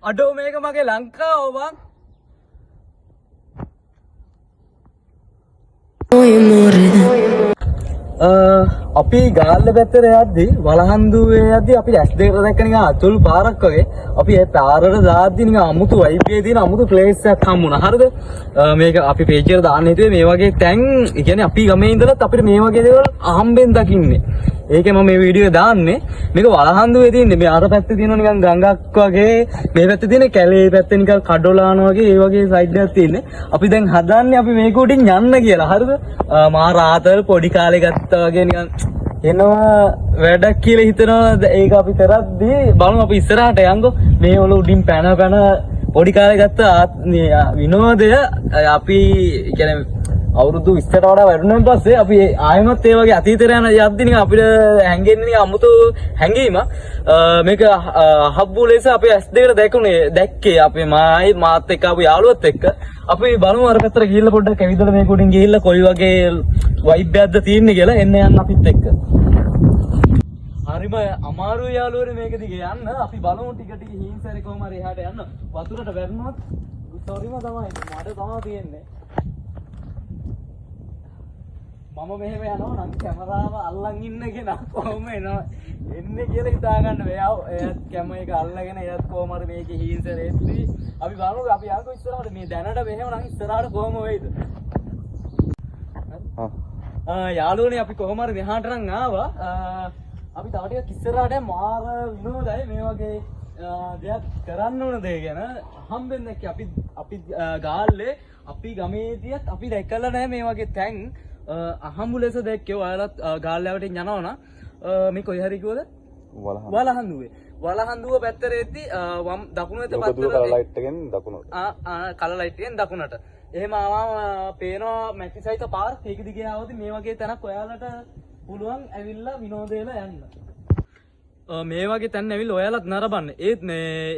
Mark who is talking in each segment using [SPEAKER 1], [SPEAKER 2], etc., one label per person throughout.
[SPEAKER 1] අඩෝ මේක මගේ ලංකාව බං. අපි ගාල්ල පැත්තට යද්දි වලහන්දුවේ යද්දි අපි ඇස් දෙකට දැක්ක නිකන් අතුල් පාරක් වගේ අපි ඒ පාරට දාද්දි නිකන් අමුතු වයිබ් එකේ තියෙන අමුතු ප්ලේස් එකක් හම්බුණා. හරිද? මේක අපි පේජ් එකට දාන්න හිතුවේ මේ වගේ තැන්. ඒ කියන්නේ අපි ගමේ ඉඳලත් අපිට මේ වගේ දේවල් අහම්බෙන් දකින්නේ. ඒකේ මම මේ වීඩියෝ දාන්නේ. මේක වලහන්දුවේ තියෙන්නේ. මේ අර පැත්තේ තියෙන නිකන් ගඟක් වගේ, මේ පැත්තේ තියෙන කැලේ පැත්තේ නිකන් කඩොලාන වගේ ඒ වගේ සයිඩ් එකක් තියෙන්නේ. අපි දැන් හදන්නේ අපි මේක උඩින් යන්න කියලා. හරිද? මා රාතල් පොඩි කාලේ ගත්තා වගේ නිකන් එනවා වැඩක් කියලා හිතනවා. ඒක අපි කරද්දී බලමු අපි ඉස්සරහට යන්කෝ. මේ වල උඩින් පැන පොඩි කාලේ ගත්ත විනෝදය අපි කියන්නේ අවුරුදු 20ට වඩා වැඩුණාන් පස්සේ අපි ආයෙමත් ඒ වගේ අතීතයට යන යද්දි නිකන් අපිට හැංගෙන්නේ නිකන් අමුතු හැංගීම. මේක හබ්බු ලෙස අපි S2ට දැක්කේ අපේ මාත් එක්ක ආපු යාළුවත් එක්ක. අපි බලමු අර පැත්තට ගිහිල්ලා පොඩ්ඩක් ඇවිදලා මේක උඩින් ගිහිල්ලා කොයි වගේ වයිබ් එකක්ද තියෙන්නේ කියලා එන්න යන්න අපිත් එක්ක. හරිම අමාරු යාළුවනේ මේක දිගේ යන්න. අපි බලමු ටික ටික හිංසරේ කොහම හරි එහාට යන්න. වතුරට වැටුණොත් සෝරිම තමයි මඩ තමයි තියෙන්නේ. මම මෙහෙම යනවා නම් කැමරාව අල්ලන් ඉන්න කෙනා කොහොම එන්නේ කියලා හිතා ගන්න බෑ. එයාත් කැමරා එක අල්ලගෙන එයාත් කොහොම හරි මේකේ හිංසරේද්දී අපි බලමු අපි යන්කෝ ඉස්සරහට. මේ දැනට මෙහෙම නම් ඉස්සරහට කොහොම වෙයිද? යාළුවනේ අපි කොහොම හරි මෙහාට නම් ආවා. අපි තව ටිකක් ඉස්සරහට මාර විනෝදයි මේ වගේ දෙයක් කරන්න ඕන දේ ගැන හම්බෙන්න දැක්කේ. අපි ගාල්ලේ අපි ගමේදීත් අපි දැකලා නැහැ මේ වගේ තැන්. අහඹු ලෙස දැක්කේ. ඔයාලත් ගාල්ලෑවට යනවා නම් මේ කොයි හරි කිව්වද? වලහන්දුව පැත්තට එද්දී වම් දකුණු වෙත පැත්තට කලර් ලයිට් එකෙන් දකුණට. කලර් ලයිට් එකෙන් දකුණට. එහෙම ආවම පේනවා මැටි සහිත පාර. ඒක දිගේ ආවොත් මේ වගේ තැනක් ඔයාලට පුළුවන් ඇවිල්ලා විනෝදේලා යන්න. මේ වගේ තැන් ඇවිල්ලා ඔයාලත් නරඹන්න. ඒත්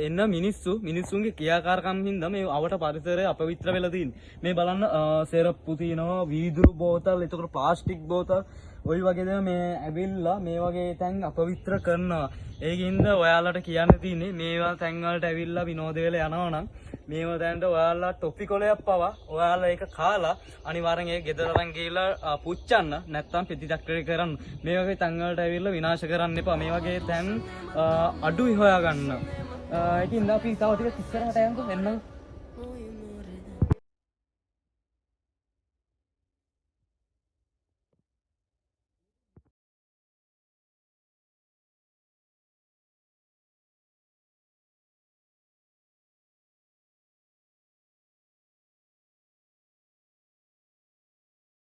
[SPEAKER 1] එන්න මිනිස්සුන්ගේ ක්‍රියාකාරකම් හින්දා මේ අවට පරිසරය අපවිත්‍ර වෙලා තියෙන්නේ. මේ බලන්න සෙරප්පු තියෙනවා, වීදුරු බෝතල්, එතකොට ප්ලාස්ටික් බෝතල්, ওই වගේ දේවල් මේ ඇවිල්ලා මේ වගේ තැන් අපවිත්‍ර කරනවා. ඒකින්ද ඔයාලට කියන්න තියෙන්නේ මේවා තැන් වලට ඇවිල්ලා විනෝද වෙලා යනවා නම් මේවා දැනට ඔයාලා ටොපි කොලයක් පවා ඔයාලා ඒක කාලා අනිවාර්යෙන් ඒක ගෙදර අරන් ගිහලා පුච්චන්න, නැත්නම් ප්‍රතිචක්‍රය කරන්න. මේ වගේ තැන් වලට ඇවිල්ලා විනාශ කරන්න එපා. මේ වගේ තැන් අඩුයි හොයාගන්න. ඒකින්ද අපි තව ටිකක් ඉස්සරහට යන්න එන්න.